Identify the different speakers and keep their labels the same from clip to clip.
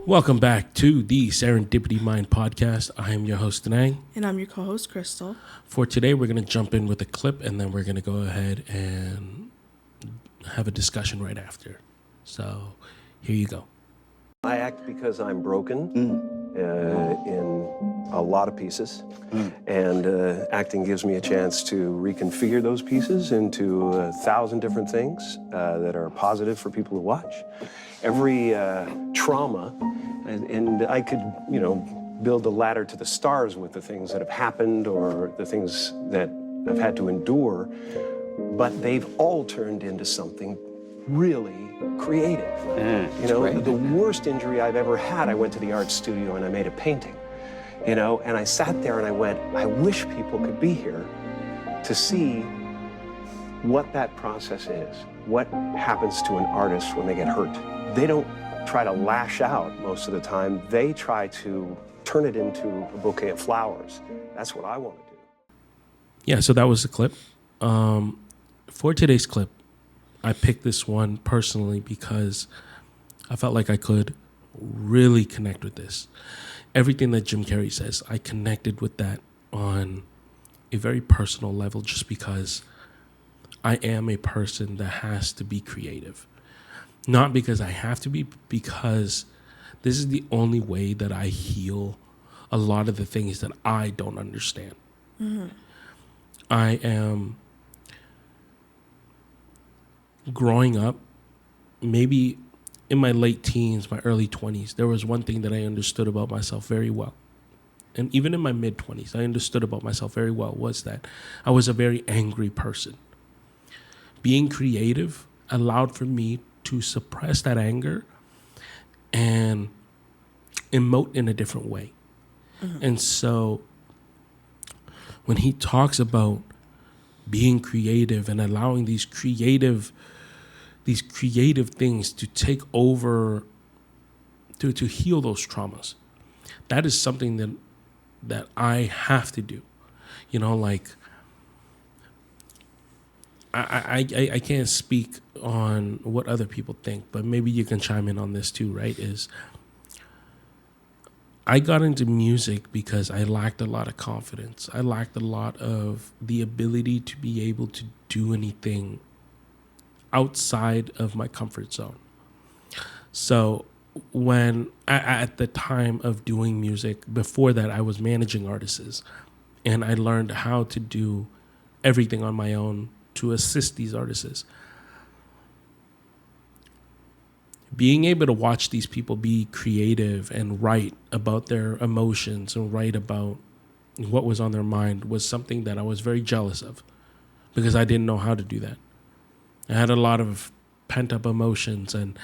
Speaker 1: Welcome back to the Serendipity Mind podcast. I am your host, Danang.
Speaker 2: And I'm your co-host, Crystal.
Speaker 1: For today, we're going to jump in with a clip, and then we're going to go ahead and have a discussion right after. So, here you go.
Speaker 3: I act because I'm broken in a lot of pieces, and acting gives me a chance to reconfigure those pieces into 1,000 different things that are positive for people to watch. Every trauma, and I could, build a ladder to the stars with the things that have happened or the things that I've had to endure, but they've all turned into something really creative. The worst injury I've ever had, I went to the art studio and I made a painting, and I sat there and I went, I wish people could be here to see what that process is, what happens to an artist when they get hurt. They don't try to lash out most of the time. They try to turn it into a bouquet of flowers. That's what I want to do.
Speaker 1: Yeah, so that was the clip. For today's clip, I picked this one personally because I felt like I could really connect with this. Everything that Jim Carrey says, I connected with that on a very personal level just because I am a person that has to be creative. Not because I have to be, because this is the only way that I heal a lot of the things that I don't understand. Mm-hmm. I am growing up, maybe in my late teens, my early 20s, there was one thing that I understood about myself very well. And even in my mid 20s, I understood about myself very well was that I was a very angry person. Being creative allowed for me to suppress that anger and emote in a different way. Mm-hmm. And so when he talks about being creative and allowing these creative things to take over, to heal those traumas, that is something that I have to do. I can't speak on what other people think, but maybe you can chime in on this too, right? I got into music because I lacked a lot of confidence. I lacked a lot of the ability to be able to do anything outside of my comfort zone. So when at the time of doing music, before that I was managing artists, and I learned how to do everything on my own to assist these artists. Being able to watch these people be creative and write about their emotions and write about what was on their mind was something that I was very jealous of because I didn't know how to do that. I had a lot of pent-up emotions, and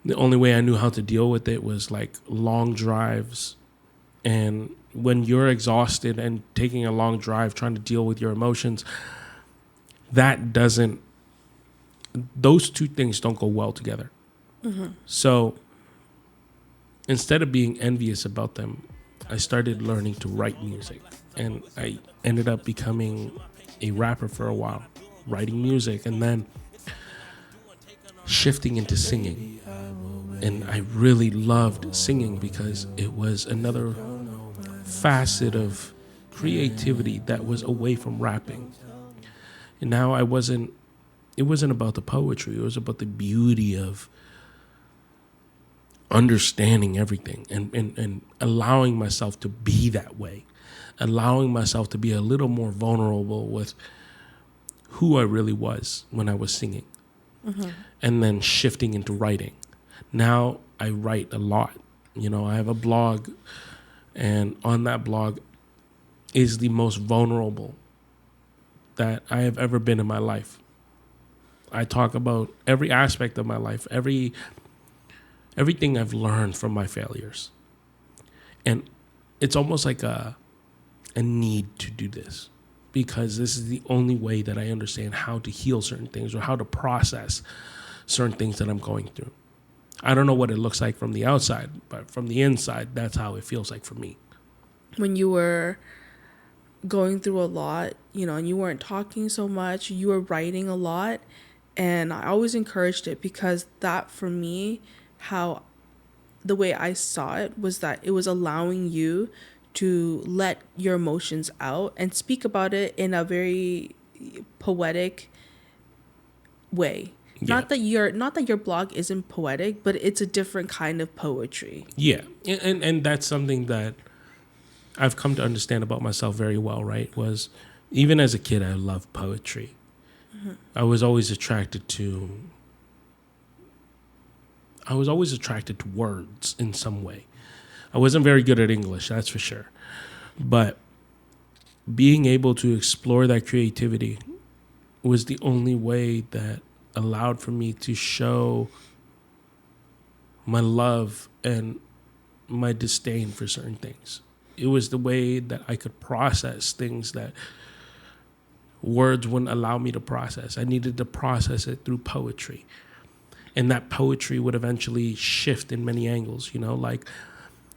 Speaker 1: the only way I knew how to deal with it was like long drives. And when you're exhausted and taking a long drive trying to deal with your emotions, those two things don't go well together. Mm-hmm. So instead of being envious about them, I started learning to write music, and I ended up becoming a rapper for a while, writing music, and then shifting into singing. And I really loved singing because it was another facet of creativity that was away from rapping. And now it wasn't about the poetry, it was about the beauty of understanding everything and allowing myself to be that way, allowing myself to be a little more vulnerable with who I really was when I was singing. Mm-hmm. And then shifting into writing. Now I write a lot. I have a blog, and on that blog is the most vulnerable that I have ever been in my life. I talk about every aspect of my life, everything I've learned from my failures. And it's almost like a need to do this because this is the only way that I understand how to heal certain things or how to process certain things that I'm going through. I don't know what it looks like from the outside, but from the inside, that's how it feels like for me.
Speaker 2: When you were going through a lot, and you weren't talking so much, you were writing a lot, and I always encouraged it because that, for me, how the way I saw it was that it was allowing you to let your emotions out and speak about it in a very poetic way.
Speaker 1: Yeah.
Speaker 2: Not that your blog isn't poetic, but it's a different kind of poetry.
Speaker 1: Yeah. And that's something that I've come to understand about myself very well, right? Was even as a kid, I loved poetry. I was always attracted to words in some way. I wasn't very good at English, that's for sure. But being able to explore that creativity was the only way that allowed for me to show my love and my disdain for certain things. It was the way that I could process things that words wouldn't allow me to process. I needed to process it through poetry. And that poetry would eventually shift in many angles, like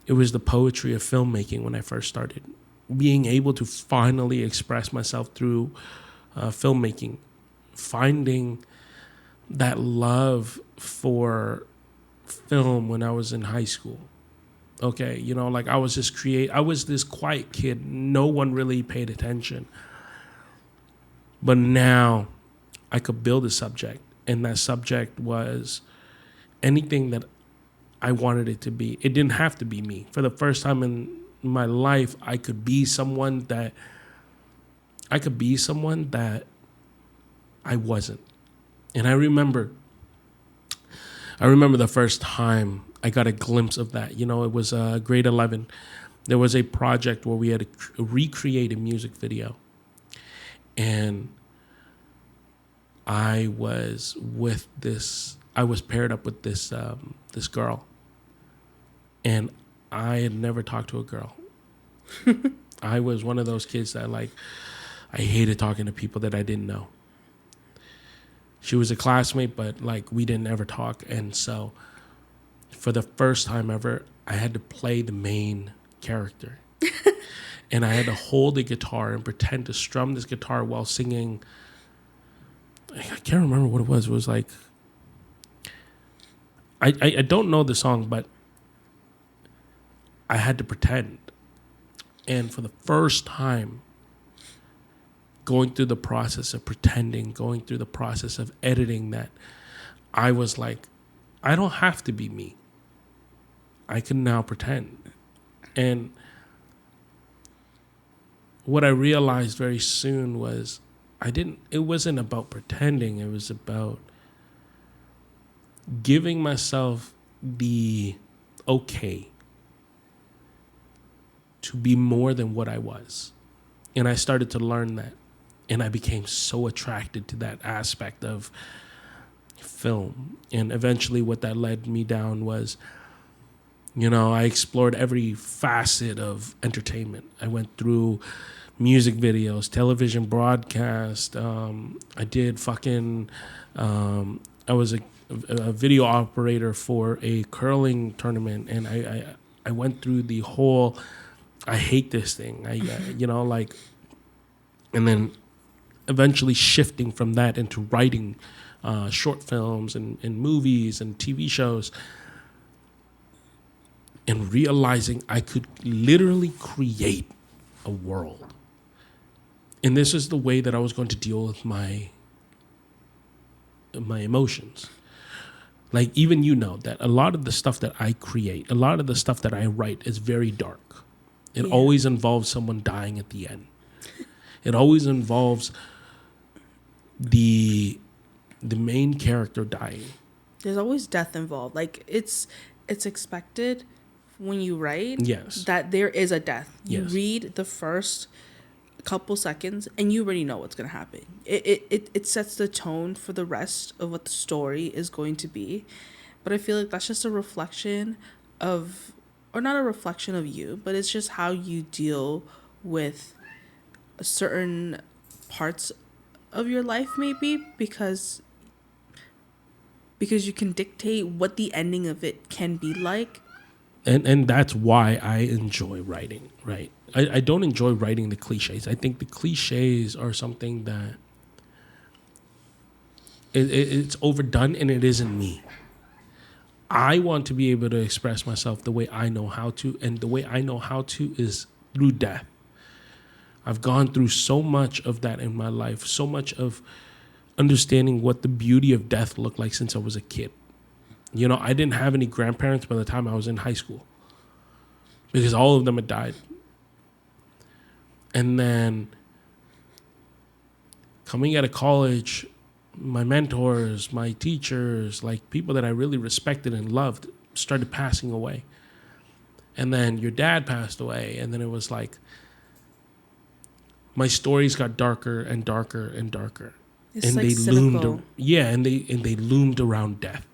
Speaker 1: it was the poetry of filmmaking when I first started. Being able to finally express myself through filmmaking, finding that love for film when I was in high school. Okay, I was I was this quiet kid. No one really paid attention. But now I could build a subject, and that subject was anything that I wanted it to be. It didn't have to be me. For the first time in my life, I could be someone that I wasn't. And I remember the first time I got a glimpse of that. It was grade 11. There was a project where we had to recreate a music video. And I was paired up with this girl. And I had never talked to a girl. I was one of those kids that I hated talking to people that I didn't know. She was a classmate, but we didn't ever talk. And so for the first time ever, I had to play the main character. And I had to hold the guitar and pretend to strum this guitar while singing. I can't remember what it was. It was I don't know the song, but I had to pretend. And for the first time, going through the process of pretending, going through the process of editing that, I was like, I don't have to be me. I can now pretend. And what I realized very soon was it wasn't about pretending. It was about giving myself the okay to be more than what I was. And I started to learn that. And I became so attracted to that aspect of film. And eventually what that led me down was, I explored every facet of entertainment. I went through music videos, television broadcast. I did I was a video operator for a curling tournament. And I went through the whole, I hate this thing. And then eventually shifting from that into writing short films and movies and TV shows, and realizing I could literally create a world. And this is the way that I was going to deal with my emotions. Even that a lot of the stuff that I create, a lot of the stuff that I write is very dark. It always involves someone dying at the end. It always involves the main character dying.
Speaker 2: There's always death involved. It's expected when you write,
Speaker 1: yes,
Speaker 2: that there is a death. You
Speaker 1: yes.
Speaker 2: read the first couple seconds and you already know what's going to happen. It sets the tone for the rest of what the story is going to be. But I feel like that's just a reflection of, or not a reflection of you, but it's just how you deal with certain parts of your life, maybe because you can dictate what the ending of it can be like.
Speaker 1: And that's why I enjoy writing, right? I don't enjoy writing the cliches. I think the cliches are something that it's overdone, and it isn't me. I want to be able to express myself the way I know how to, and the way I know how to is through death. I've gone through so much of that in my life, so much of understanding what the beauty of death looked like since I was a kid. You know, I didn't have any grandparents by the time I was in high school because all of them had died. And then coming out of college, my mentors, my teachers, like people that I really respected and loved started passing away. And then your dad passed away. And then it was like my stories got darker and darker and darker.
Speaker 2: It's
Speaker 1: and
Speaker 2: like
Speaker 1: they
Speaker 2: cynical.
Speaker 1: loomed, and they loomed around death.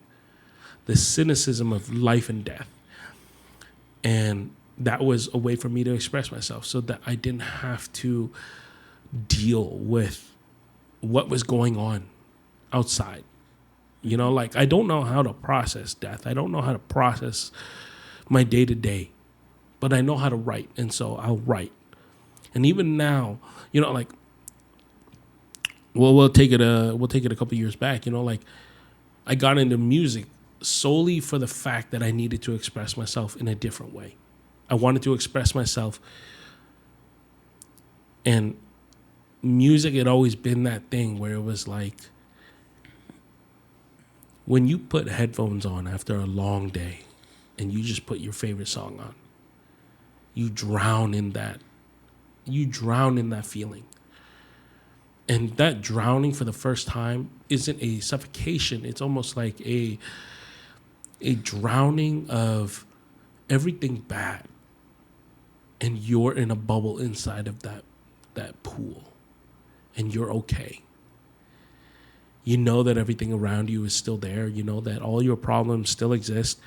Speaker 1: The cynicism of life and death. And that was a way for me to express myself so that I didn't have to deal with what was going on outside. You know, like I don't know how to process death. I don't know how to process my day to day, but I know how to write. And so I'll write. And even now, you know, like, well, we'll take it a couple years back, you know, like I got into music solely for the fact that I needed to express myself in a different way. I wanted to express myself, and music had always been that thing where it was like when you put headphones on after a long day and you just put your favorite song on, you drown in that feeling. And that drowning for the first time isn't a suffocation. It's almost like a drowning of everything bad. And you're in a bubble inside of that pool. And you're okay. You know that everything around you is still there. You know that all your problems still exist.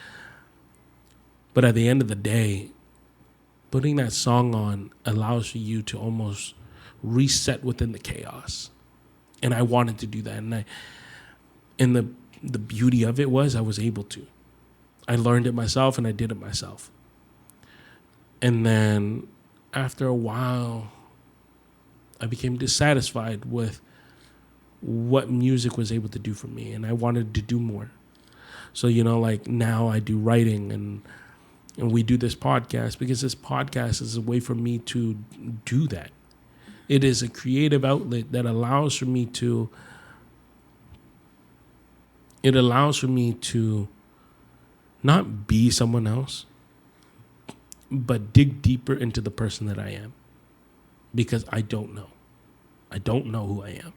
Speaker 1: But at the end of the day, putting that song on allows for you to almost reset within the chaos. And I wanted to do that. And the beauty of it was I was able to. I learned it myself and I did it myself. And then after a while, I became dissatisfied with what music was able to do for me. And I wanted to do more. So, you know, like now I do writing and we do this podcast because this podcast is a way for me to do that. It is a creative outlet that allows for me to not be someone else, but dig deeper into the person that I am. Because I don't know. I don't know who I am.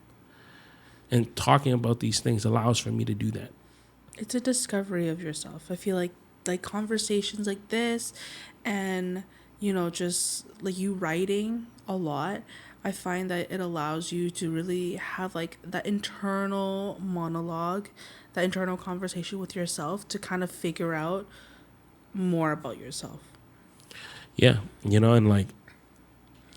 Speaker 1: And talking about these things allows for me to do that.
Speaker 2: It's a discovery of yourself. I feel like conversations like this and, you know, just like you writing a lot, I find that it allows you to really have like that internal monologue, that internal conversation with yourself to kind of figure out more about yourself.
Speaker 1: Yeah, you know, and like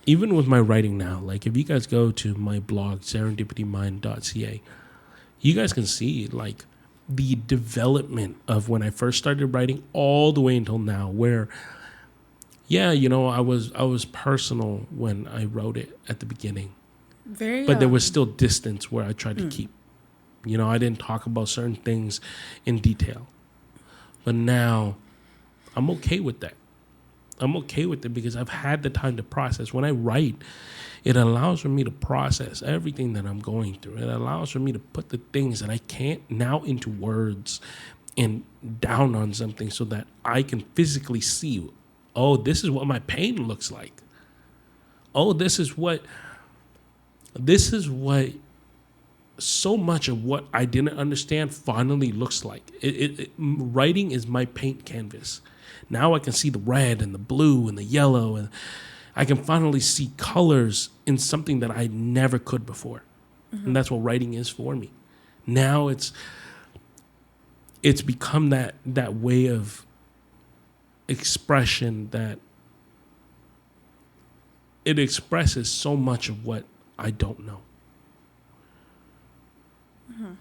Speaker 1: even with my writing now, like if you guys go to my blog, serendipitymind.ca, you guys can see like the development of when I first started writing all the way until now, where, yeah, you know, I was personal when I wrote it at the beginning, but there was still distance where I tried to keep. You know, I didn't talk about certain things in detail, but now I'm okay with that. I'm okay with it because I've had the time to process. When I write, it allows for me to process everything that I'm going through. It allows for me to put the things that I can't now into words and down on something so that I can physically see, oh, this is what my pain looks like. Oh, this is what so much of what I didn't understand finally looks like. Writing is my paint canvas. Now I can see the red and the blue and the yellow, and I can finally see colors in something that I never could before. Mm-hmm. And that's what writing is for me. Now it's become that way of expression that it expresses so much of what I don't know. Mm-hmm.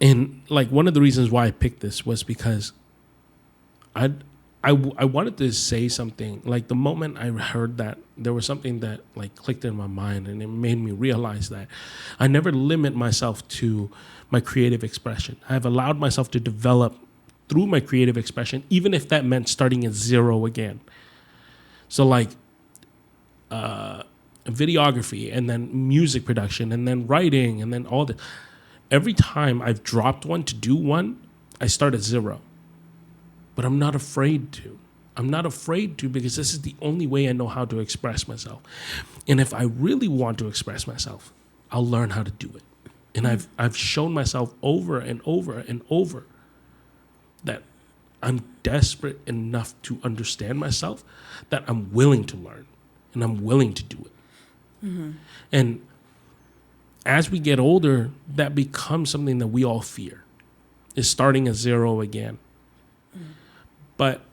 Speaker 1: And like one of the reasons why I picked this was because I I wanted to say something. Like the moment I heard that, there was something that like clicked in my mind, and it made me realize that I never limit myself to my creative expression. I've allowed myself to develop through my creative expression, even if that meant starting at zero again. So like videography, and then music production, and then writing, and then all that. Every time I've dropped one to do one, I start at zero. But I'm not afraid to. I'm not afraid to, because this is the only way I know how to express myself. And if I really want to express myself, I'll learn how to do it. And I've shown myself over and over and over that I'm desperate enough to understand myself that I'm willing to learn, and I'm willing to do it. Mm-hmm. And as we get older, that becomes something that we all fear, is starting at zero again. But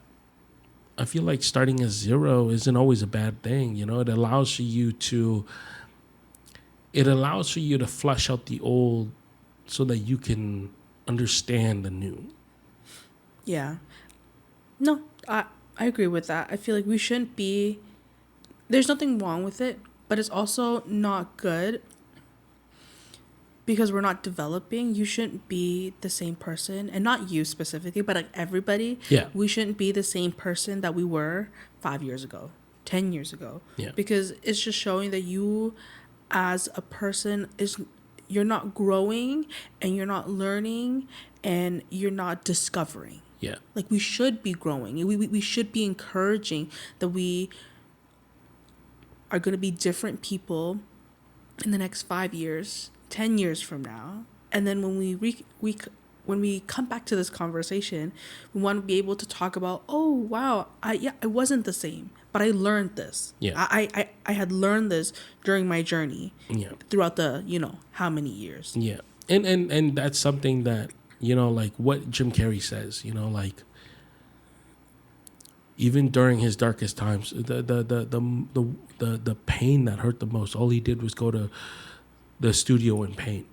Speaker 1: I feel like starting at zero isn't always a bad thing. You know, it allows for you to flush out the old so that you can understand the new.
Speaker 2: Yeah. No, I agree with that. I feel like we shouldn't be, there's nothing wrong with it, but it's also not good because we're not developing. You shouldn't be the same person, and not you specifically, but like everybody.
Speaker 1: Yeah.
Speaker 2: We shouldn't be the same person that we were 5 years ago, 10 years ago.
Speaker 1: Yeah.
Speaker 2: Because it's just showing that you as a person you're not growing, and you're not learning, and you're not discovering.
Speaker 1: Yeah.
Speaker 2: Like we should be growing. We should be encouraging that we are going to be different people in the next 5 years, 10 years from now. And then when when we come back to this conversation, we want to be able to talk about, oh, wow, I wasn't the same, but I learned this.
Speaker 1: Yeah.
Speaker 2: I had learned this during my journey.
Speaker 1: Yeah.
Speaker 2: Throughout the, how many years.
Speaker 1: Yeah. And that's something that, like what Jim Carrey says, like even during his darkest times, the pain that hurt the most, all he did was go to the studio and paint.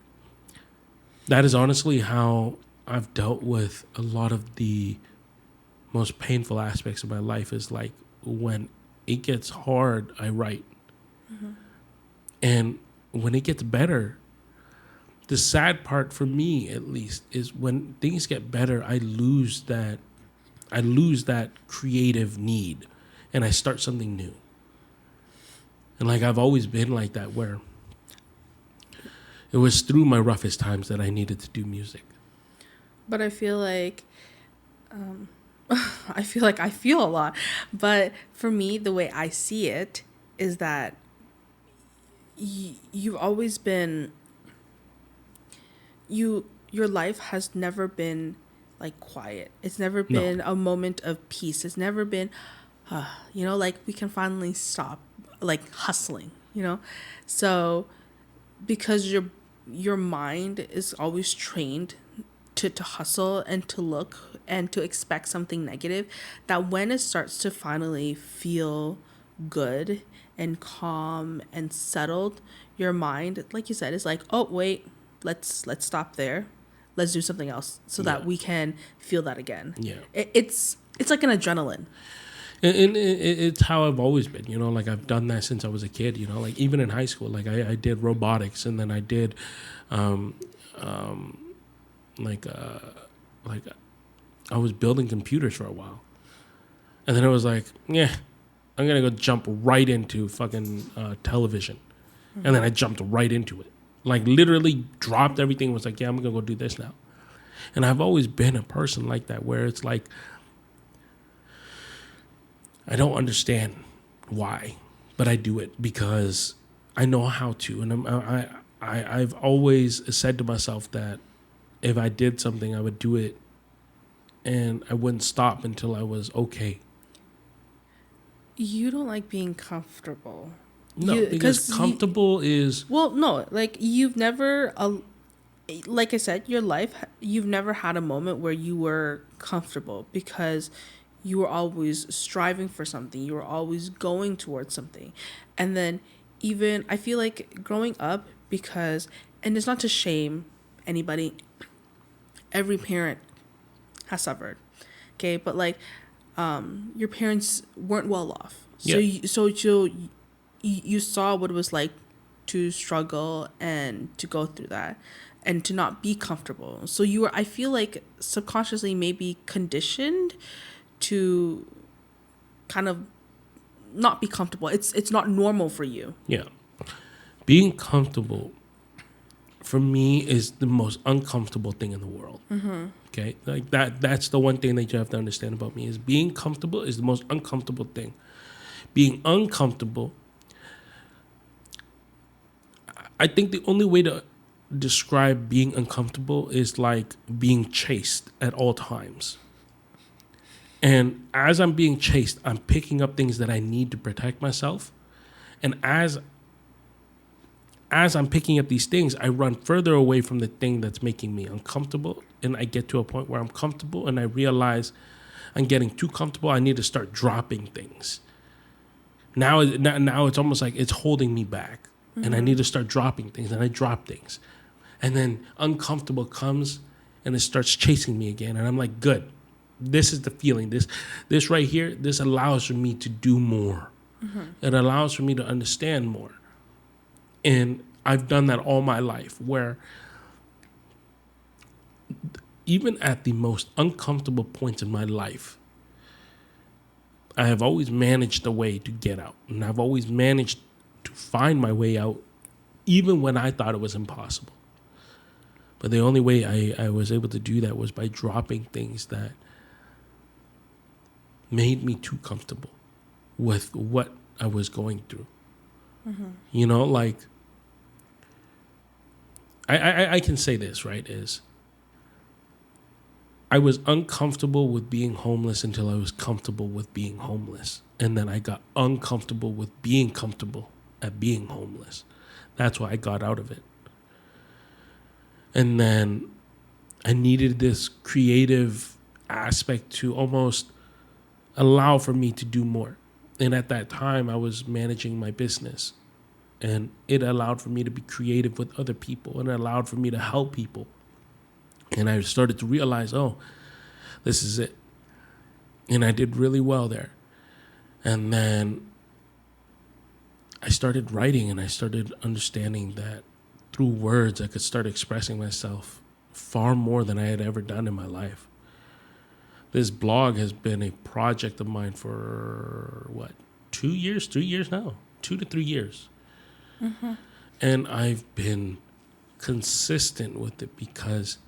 Speaker 1: That is honestly how I've dealt with a lot of the most painful aspects of my life, is like when it gets hard, I write. Mm-hmm. And when it gets better, the sad part for me, at least, is when things get better, I lose that creative need, and I start something new. And like I've always been like that, where it was through my roughest times that I needed to do music.
Speaker 2: But I feel like I feel a lot. But for me, the way I see it is that you've always been, your life has never been like quiet. It's never been a moment of peace. It's never been, like we can finally stop like hustling, So because your mind is always trained to hustle and to look and to expect something negative, that when it starts to finally feel good and calm and settled, your mind, like you said, is like, oh wait, let's stop there, let's do something else so that we can feel that again. It's like an adrenaline.
Speaker 1: And it's how I've always been, like I've done that since I was a kid, like even in high school, like I did robotics, and then I did I was building computers for a while. And then it was like, I'm going to go jump right into fucking television. Mm-hmm. And then I jumped right into it. Like literally dropped everything, was like, I'm going to go do this now. And I've always been a person like that, where it's like, I don't understand why, but I do it because I know how to. And I've always said to myself that if I did something, I would do it, and I wouldn't stop until I was okay.
Speaker 2: You don't like being comfortable.
Speaker 1: No, because comfortable is...
Speaker 2: Well, no, like you've never, like I said, your life, you've never had a moment where you were comfortable, because you were always striving for something. You were always going towards something. And then even, I feel like growing up, because, and it's not to shame anybody, every parent has suffered. Okay. But like, your parents weren't well off. So
Speaker 1: Yeah.
Speaker 2: you saw what it was like to struggle and to go through that and to not be comfortable. So you were, I feel like, subconsciously maybe conditioned to kind of not be comfortable. It's not normal for you.
Speaker 1: Yeah. Being comfortable for me is the most uncomfortable thing in the world. Okay? Like that's the one thing that you have to understand about me is being comfortable is the most uncomfortable thing. Being uncomfortable, I think the only way to describe being uncomfortable is like being chased at all times. And as I'm being chased, I'm picking up things that I need to protect myself. And as I'm picking up these things, I run further away from the thing that's making me uncomfortable. And I get to a point where I'm comfortable and I realize I'm getting too comfortable. I need to start dropping things. Now it's almost like it's holding me back. And I need to start dropping things. And I drop things. And then uncomfortable comes and it starts chasing me again. And I'm like, good. This is the feeling. This right here, this allows for me to do more. It allows for me to understand more. And I've done that all my life where even at the most uncomfortable points in my life, I have always managed a way to get out. And I've always managed to find my way out even when I thought it was impossible. But the only way I was able to do that was by dropping things that made me too comfortable with what I was going through. You know, like, I can say this, right, is I was uncomfortable with being homeless until I was comfortable with being homeless. And then I got uncomfortable with being comfortable at being homeless. That's why I got out of it. And then I needed this creative aspect to almost allow for me to do more. And at that time, I was managing my business. And it allowed for me to be creative with other people. And it allowed for me to help people. And I started to realize, oh, this is it. And I did really well there. And then I started writing and I started understanding that through words, I could start expressing myself far more than I had ever done in my life. This blog has been a project of mine for, 2 years, 3 years now? 2 to 3 years. And I've been consistent with it because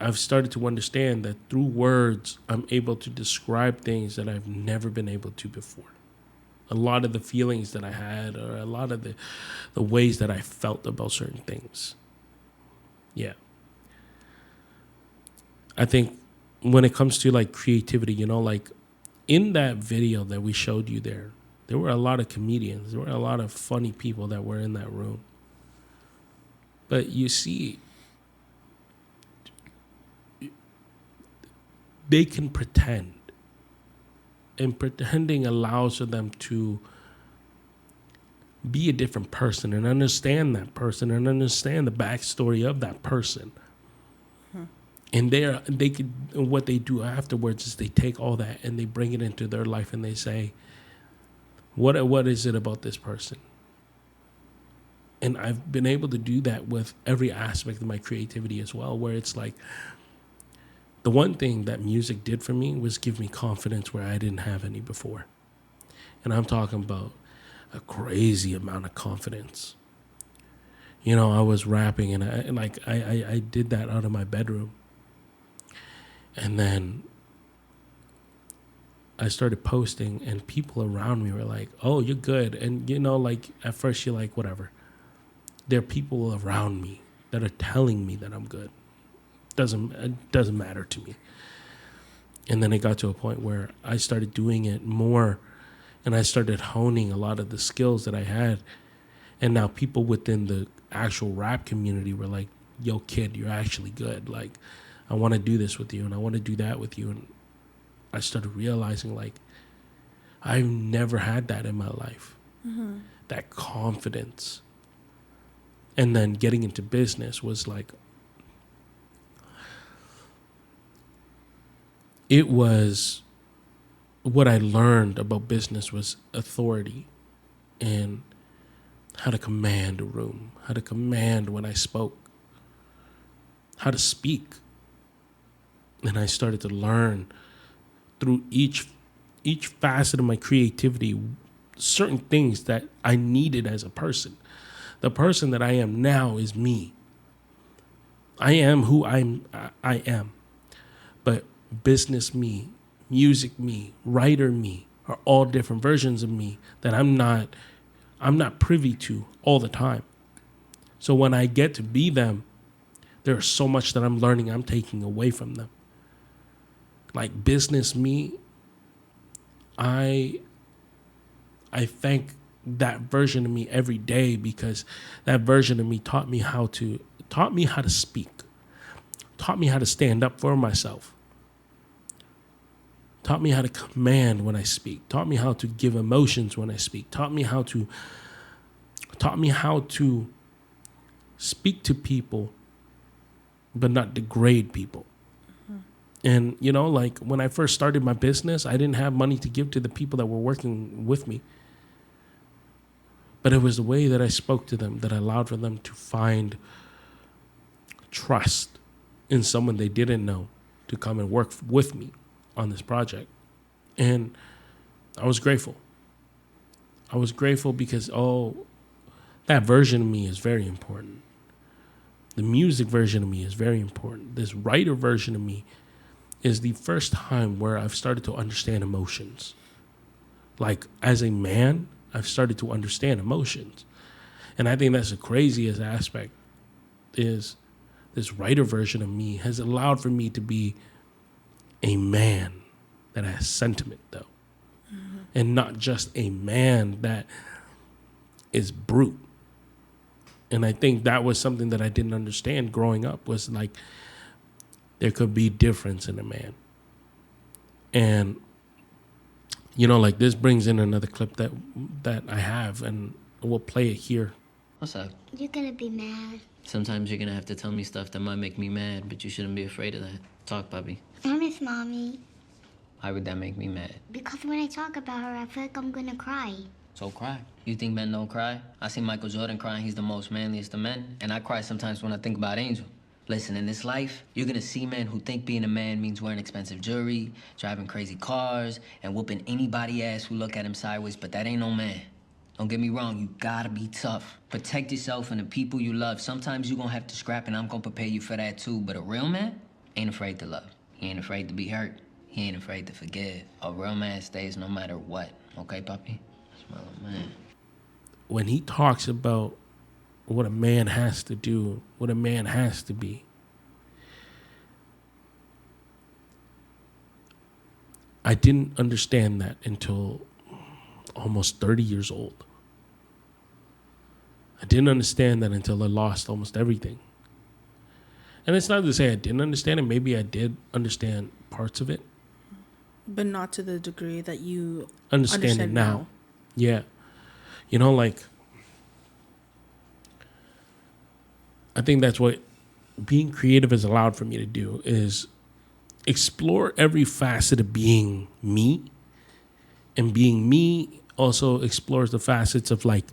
Speaker 1: I've started to understand that through words, I'm able to describe things that I've never been able to before. A lot of the feelings that I had, or a lot of the ways that I felt about certain things. Yeah. I think when it comes to like creativity, you know, like in that video that we showed you there were a lot of comedians. There were a lot of funny people that were in that room. But you see, they can pretend. And pretending allows for them to be a different person and understand that person and understand the backstory of that person. And what they do afterwards is they take all that and they bring it into their life and they say, what is it about this person? And I've been able to do that with every aspect of my creativity as well, where it's like, the one thing that music did for me was give me confidence where I didn't have any before. And I'm talking about a crazy amount of confidence. You know, I was rapping and I did that out of my bedroom. And then I started posting and people around me were like, oh, you're good. And, you know, like at first you're like, whatever. There are people around me that are telling me that I'm good. It doesn't matter to me. And then it got to a point where I started doing it more and I started honing a lot of the skills that I had. And now people within the actual rap community were like, yo, kid, you're actually good. Like, I want to do this with you and I want to do that with you. And I started realizing, like, I've never had that in my life. That confidence. And then getting into business was like, it was what I learned about business was authority and how to command a room, how to command when I spoke, how to speak. And I started to learn through each facet of my creativity certain things that I needed as a person. The person that I am now is me. I am who I am. But business me, music me, writer me are all different versions of me that I'm not privy to all the time. So when I get to be them, there's so much that I'm learning I'm taking away from them. Like business me, I thank that version of me every day, because that version of me taught me how to speak, taught me how to stand up for myself, taught me how to command when I speak, taught me how to give emotions when I speak, taught me how to speak to people but not degrade people. And, like when I first started my business, I didn't have money to give to the people that were working with me. But it was the way that I spoke to them that allowed for them to find trust in someone they didn't know to come and work with me on this project. And I was grateful. I was grateful because, that version of me is very important. The music version of me is very important. This writer version of me is the first time where I've started to understand emotions. Like as a man, I've started to understand emotions. And I think that's the craziest aspect, is this writer version of me has allowed for me to be a man that has sentiment, though. Mm-hmm. And not just a man that is brute. And I think that was something that I didn't understand growing up, was like there could be difference in a man. And, like this brings in another clip that I have, and we'll play it here.
Speaker 4: What's up?
Speaker 5: You're gonna be mad.
Speaker 4: Sometimes you're gonna have to tell me stuff that might make me mad, but you shouldn't be afraid of that. Talk, puppy.
Speaker 5: I miss Mommy.
Speaker 4: Why would that make me mad?
Speaker 5: Because when I talk about her, I feel like I'm gonna cry.
Speaker 4: So cry. You think men don't cry? I see Michael Jordan crying. He's the most manliest of men. And I cry sometimes when I think about Angel. Listen, in this life, you're gonna see men who think being a man means wearing expensive jewelry, driving crazy cars, and whooping anybody ass who look at him sideways, but that ain't no man. Don't get me wrong, you gotta be tough. Protect yourself and the people you love. Sometimes you gonna have to scrap, and I'm gonna prepare you for that too. But a real man ain't afraid to love. He ain't afraid to be hurt. He ain't afraid to forgive. A real man stays no matter what. Okay, puppy? That's my little man.
Speaker 1: When he talks about what a man has to do, what a man has to be, I didn't understand that until almost 30 years old. I didn't understand that until I lost almost everything. And it's not to say I didn't understand it. Maybe I did understand parts of it.
Speaker 2: But not to the degree that you
Speaker 1: understand it now. Yeah. Like, I think that's what being creative has allowed for me to do, is explore every facet of being me. And being me also explores the facets of like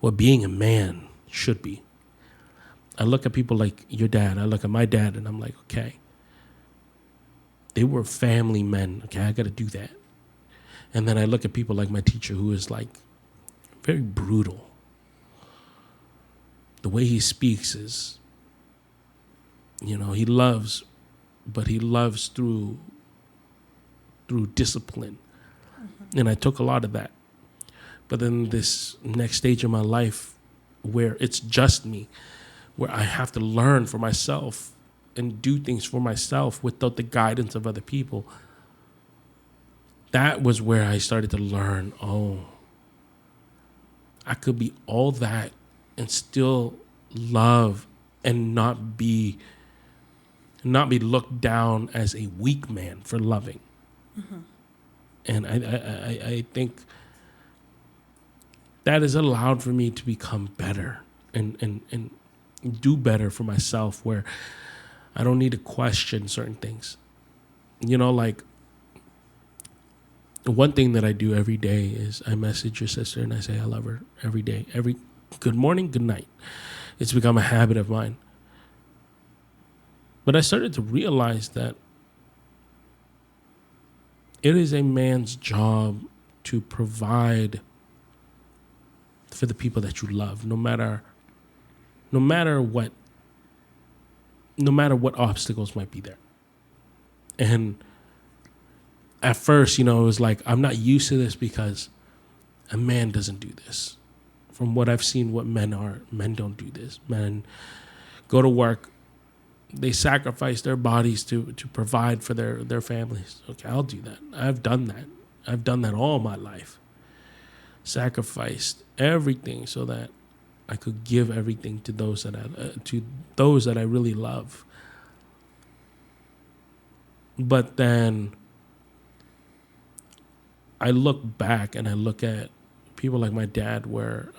Speaker 1: what being a man should be. I look at people like your dad. I look at my dad and I'm like, okay, they were family men. Okay, I got to do that. And then I look at people like my teacher, who is like very brutal. The way he speaks is, he loves, but he loves through discipline. Mm-hmm. And I took a lot of that. But then this next stage of my life where it's just me, where I have to learn for myself and do things for myself without the guidance of other people, that was where I started to learn, I could be all that and still love and not be looked down as a weak man for loving. Mm-hmm. And I think that has allowed for me to become better and do better for myself, where I don't need to question certain things. like one thing that I do every day is I message your sister and I say I love her every day. Every good morning, good night. It's become a habit of mine. But I started to realize that it is a man's job to provide for the people that you love, no matter what obstacles might be there. And at first, it was like, I'm not used to this because a man doesn't do this. From what I've seen, what men don't do this. Men go to work, they sacrifice their bodies to provide for their families. Okay, I'll do that. I've done that. I've done that all my life. Sacrificed everything so that I could give everything to those that I really love. But then I look back and I look at people like my dad, where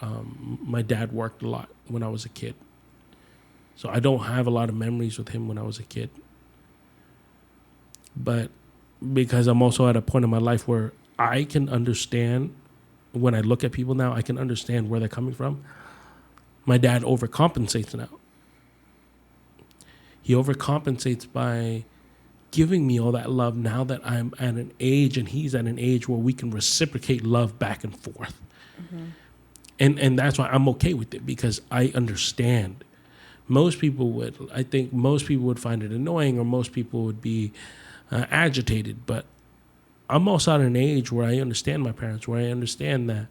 Speaker 1: my dad worked a lot when I was a kid. So I don't have a lot of memories with him when I was a kid. But because I'm also at a point in my life where I can understand, when I look at people now, I can understand where they're coming from. My dad overcompensates now. He overcompensates by giving me all that love now that I'm at an age and he's at an age where we can reciprocate love back and forth. Mm-hmm. And that's why I'm okay with it, because I understand. Most people would find it annoying, or most people would be agitated. But I'm also at an age where I understand my parents, where I understand that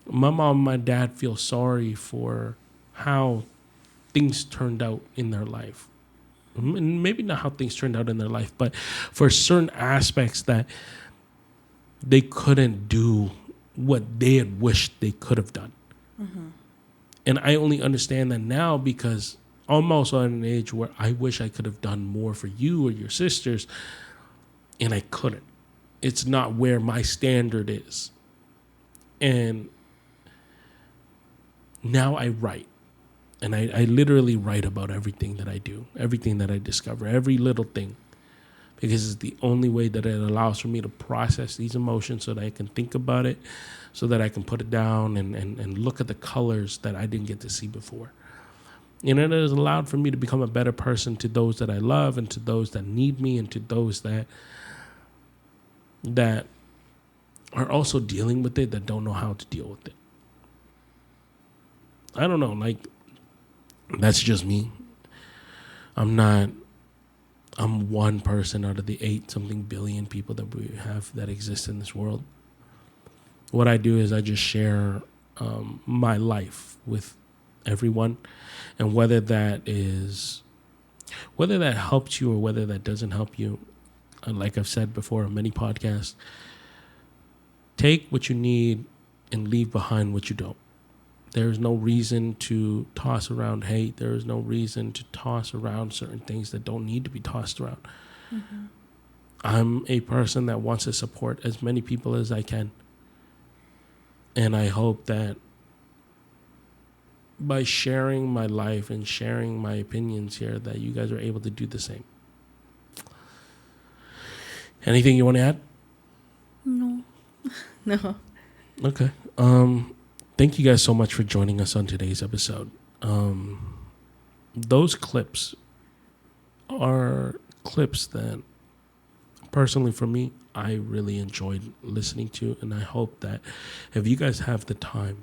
Speaker 1: my mom and my dad feel sorry for how things turned out in their life. And maybe not how things turned out in their life, but for certain aspects that they couldn't do what they had wished they could have done. Mm-hmm. And I only understand that now because I'm also at an age where I wish I could have done more for you or your sisters, and I couldn't. It's not where my standard is. And now I write. And I literally write about everything that I do, everything that I discover, every little thing. Because it's the only way that it allows for me to process these emotions, so that I can think about it, so that I can put it down and look at the colors that I didn't get to see before. And it has allowed for me to become a better person to those that I love, and to those that need me, and to those that are also dealing with it, that don't know how to deal with it. I don't know, like, that's just me. I'm one person out of the 8-something billion people that we have that exist in this world. What I do is I just share my life with everyone, and whether that helps you or whether that doesn't help you, like I've said before in many podcasts, take what you need and leave behind what you don't. There's no reason to toss around hate. There is no reason to toss around certain things that don't need to be tossed around. Mm-hmm. I'm a person that wants to support as many people as I can. And I hope that by sharing my life and sharing my opinions here, that you guys are able to do the same. Anything you want to add?
Speaker 2: No. No.
Speaker 1: Okay. Thank you guys so much for joining us on today's episode. Those clips are clips that, personally for me, I really enjoyed listening to, and I hope that if you guys have the time,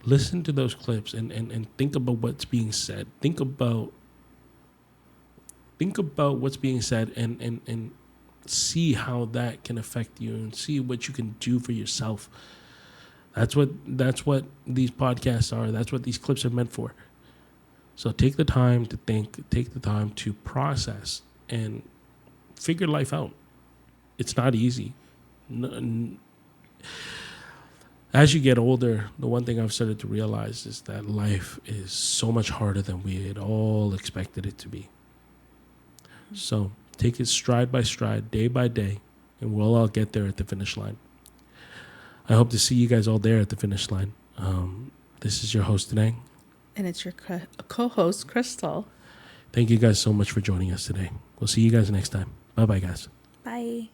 Speaker 1: listen to those clips and think about what's being said. Think about what's being said and see how that can affect you, and see what you can do for yourself. That's what these podcasts are. That's what these clips are meant for. So take the time to think, take the time to process, and figure life out. It's not easy. As you get older, the one thing I've started to realize is that life is so much harder than we had all expected it to be. So take it stride by stride, day by day, and we'll all get there at the finish line. I hope to see you guys all there at the finish line. This is your host, Denang.
Speaker 2: And it's your co-host, Crystal.
Speaker 1: Thank you guys so much for joining us today. We'll see you guys next time. Bye-bye, guys.
Speaker 2: Bye.